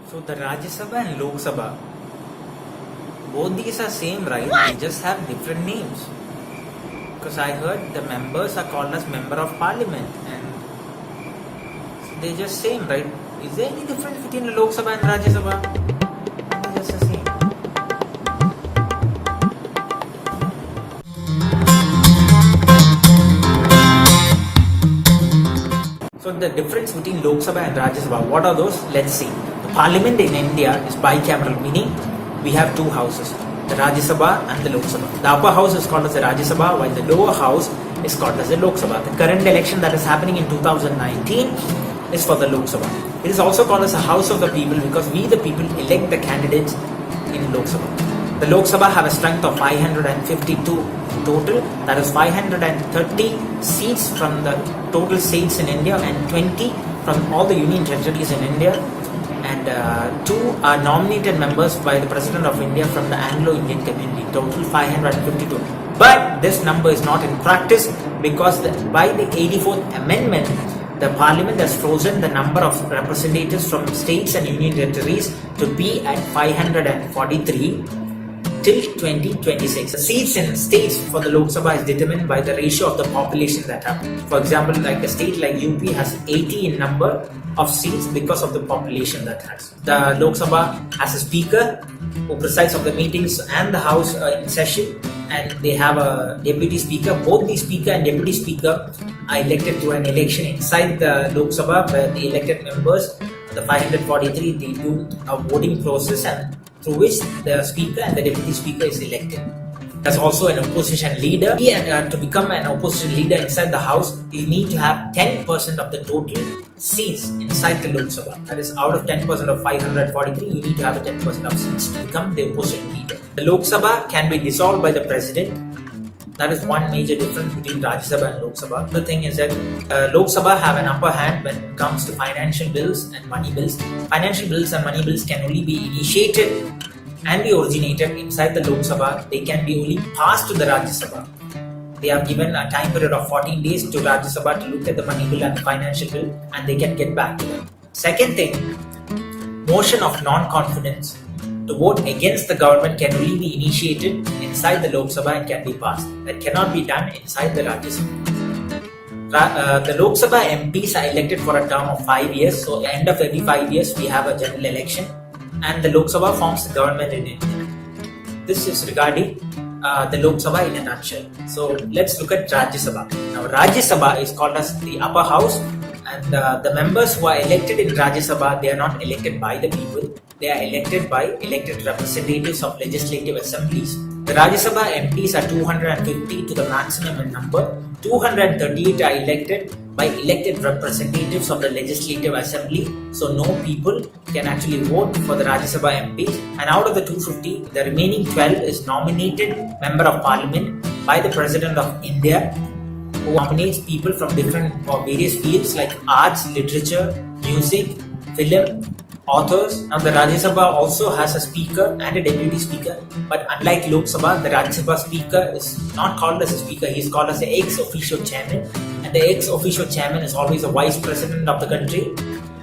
So the Rajya Sabha and Lok Sabha, both these are same, right? They just have different names. Because I heard the members are called as Member of Parliament, and they just same, right? Is there any difference between the Lok Sabha and Rajya Sabha? They're just the same. So the difference between Lok Sabha and Rajya Sabha, what are those? Let's see. The Parliament in India is bicameral, meaning we have two houses, the Rajya Sabha and the Lok Sabha. The upper house is called as the Rajya Sabha, while the lower house is called as the Lok Sabha. The current election that is happening in 2019 is for the Lok Sabha. It is also called as a House of the People because we the people elect the candidates in Lok Sabha. The Lok Sabha have a strength of 552 total, that is 530 seats from the total states in India and 20 from all the union territories in India, and 2 are nominated members by the President of India from the Anglo-Indian community, total 552. But this number is not in practice because by the 84th Amendment, the Parliament has frozen the number of representatives from states and union territories to be at 543 till 2026. The seats in states for the Lok Sabha is determined by the ratio of the population that have. For example, like a state like UP has 80 in number of seats because of the population that has. The Lok Sabha has a speaker who presides of the meetings and the house in session, and they have a deputy speaker. Both the speaker and deputy speaker are elected through an election inside the Lok Sabha, where the elected members, the 543, they do a voting process and through which the speaker and the deputy speaker is elected. There's also an opposition leader. To become an opposition leader inside the house, you need to have 10% of the total seats inside the Lok Sabha. That is, out of 10% of 543, you need to have 10% of seats to become the opposition leader. The Lok Sabha can be dissolved by the president. That is one major difference between Rajya Sabha and Lok Sabha. The thing is that Lok Sabha have an upper hand when it comes to financial bills and money bills. Financial bills and money bills can only be initiated and be originated inside the Lok Sabha. They can be only passed to the Rajya Sabha. They are given a time period of 14 days to Rajya Sabha to look at the money bill and the financial bill, and they can get back to them. Second thing, motion of non-confidence to vote against the government can only be initiated inside the Lok Sabha and can be passed. That cannot be done inside the Rajya Sabha. The Lok Sabha MPs are elected for a term of 5 years. So at the end of every 5 years, we have a general election, and the Lok Sabha forms the government in India. This is regarding the Lok Sabha in a nutshell. So let's look at Rajya Sabha. Now Rajya Sabha is called as the upper house, and the members who are elected in Rajya Sabha, they are not elected by the people. They are elected by elected representatives of legislative assemblies. The Rajya Sabha MPs are 250 to the maximum in number. 238 are elected by elected representatives of the legislative assembly. So no people can actually vote for the Rajya Sabha MPs. And out of the 250, the remaining 12 is nominated member of parliament by the President of India, who nominates people from different or various fields like arts, literature, music, film, authors. Now the Rajya Sabha also has a speaker and a deputy speaker, but unlike Lok Sabha, the Rajya Sabha speaker is not called as a speaker, he is called as the ex-officio chairman, and the ex-officio chairman is always a vice president of the country.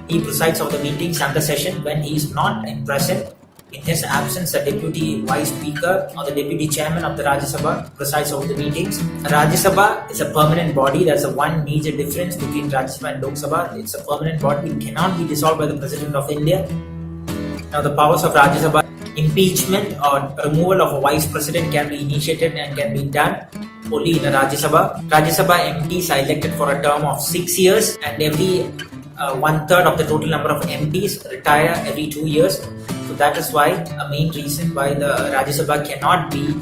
He presides over the meetings and the session. When he is not present, in his absence, the deputy vice speaker or the deputy chairman of the Rajya Sabha presides over the meetings. Rajya Sabha is a permanent body. That's the one major difference between Rajya Sabha and Lok Sabha. It's a permanent body. It cannot be dissolved by the President of India. Now the powers of Rajya Sabha, impeachment or removal of a vice president can be initiated and can be done only in the Rajya Sabha. Rajya Sabha MPs are elected for a term of 6 years, and every 1/3 of the total number of MPs retire every 2 years. So that is why a main reason why the Rajya Sabha cannot be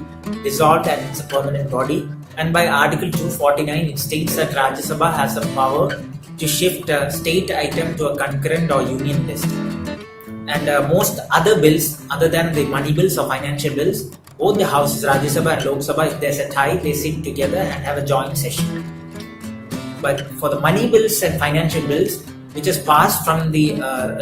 dissolved, and it's a permanent body. And by Article 249, it states that Rajya Sabha has the power to shift a state item to a concurrent or union list. And most other bills, other than the money bills or financial bills, both the houses, Rajya Sabha and Lok Sabha, if there's a tie, they sit together and have a joint session. But for the money bills and financial bills, which is passed from the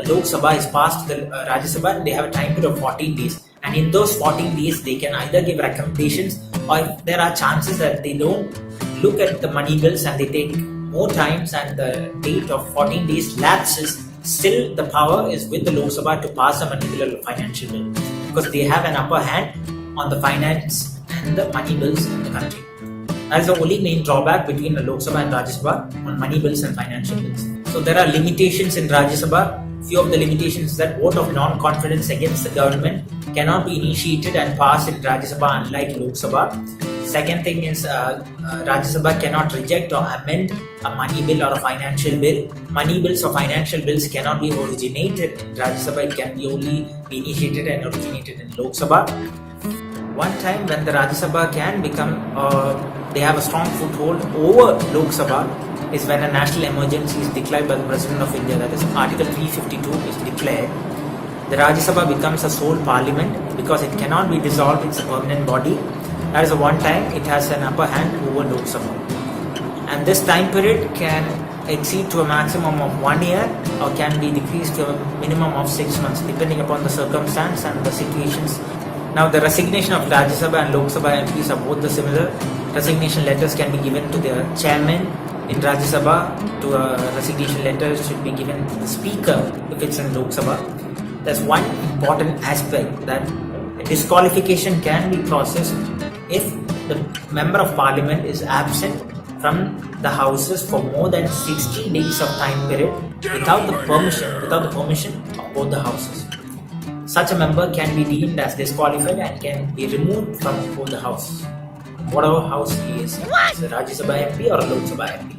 Lok Sabha, is passed to the Rajya Sabha, and they have a time period of 14 days. And in those 14 days, they can either give recommendations, or if there are chances that they don't look at the money bills and they take more times and the date of 14 days lapses, Still, the power is with the Lok Sabha to pass a particular financial bill because they have an upper hand on the finance and the money bills in the country. That is the only main drawback between the Lok Sabha and Rajya Sabha on money bills and financial bills. So there are limitations in Rajya Sabha. Few of the limitations that vote of non-confidence against the government cannot be initiated and passed in Rajya Sabha unlike Lok Sabha. Second thing is Rajya Sabha cannot reject or amend a money bill or a financial bill. Money bills or financial bills cannot be originated in Rajya Sabha. It can be only be initiated and originated in Lok Sabha. One time when the Rajya Sabha can become, they have a strong foothold over Lok Sabha is when a national emergency is declared by the President of India, that is Article 352 is declared. The Rajya Sabha becomes a sole parliament because it cannot be dissolved, it's a permanent body. That is the one time it has an upper hand over Lok Sabha. And this time period can exceed to a maximum of 1 year or can be decreased to a minimum of 6 months depending upon the circumstance and the situations. Now the resignation of Rajya Sabha and Lok Sabha MPs are both the similar. Resignation letters can be given to their chairman. In Rajya Sabha, to a resignation letter should be given to the speaker if it's in Lok Sabha. There's one important aspect that disqualification can be processed if the member of parliament is absent from the houses for more than 60 days of time period without the permission of both the houses. Such a member can be deemed as disqualified and can be removed from both the houses, whatever house he is, it's a Rajya Sabha MP or a Lok Sabha MP.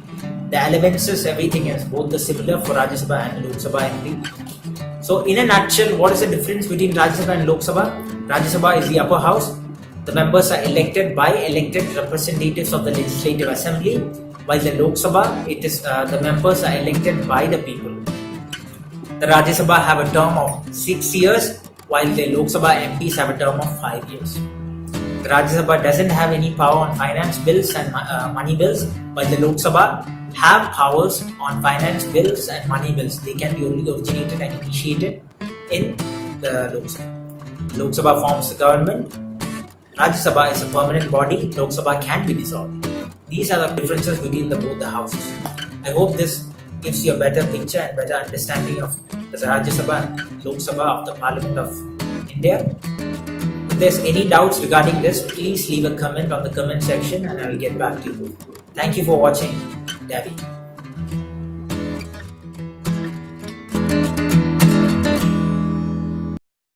The allowances, everything is both the similar for Rajya Sabha and Lok Sabha MP. So in a nutshell, what is the difference between Rajya Sabha and Lok Sabha? Rajya Sabha is the upper house. The members are elected by elected representatives of the Legislative Assembly, while the Lok Sabha, it is the members are elected by the people. The Rajya Sabha have a term of 6 years, while the Lok Sabha MPs have a term of 5 years. The Rajya Sabha doesn't have any power on finance bills and money bills, while the Lok Sabha have powers on finance bills and money bills. They can be only originated and initiated in the Lok Sabha. Lok Sabha forms the government. Rajya Sabha is a permanent body. Lok Sabha can be dissolved. These are the differences between both the houses. I hope this gives you a better picture and better understanding of the Rajya Sabha and Lok Sabha of the Parliament of India. If there's any doubts regarding this, please leave a comment on the comment section and I will get back to you. Thank you for watching. Davi.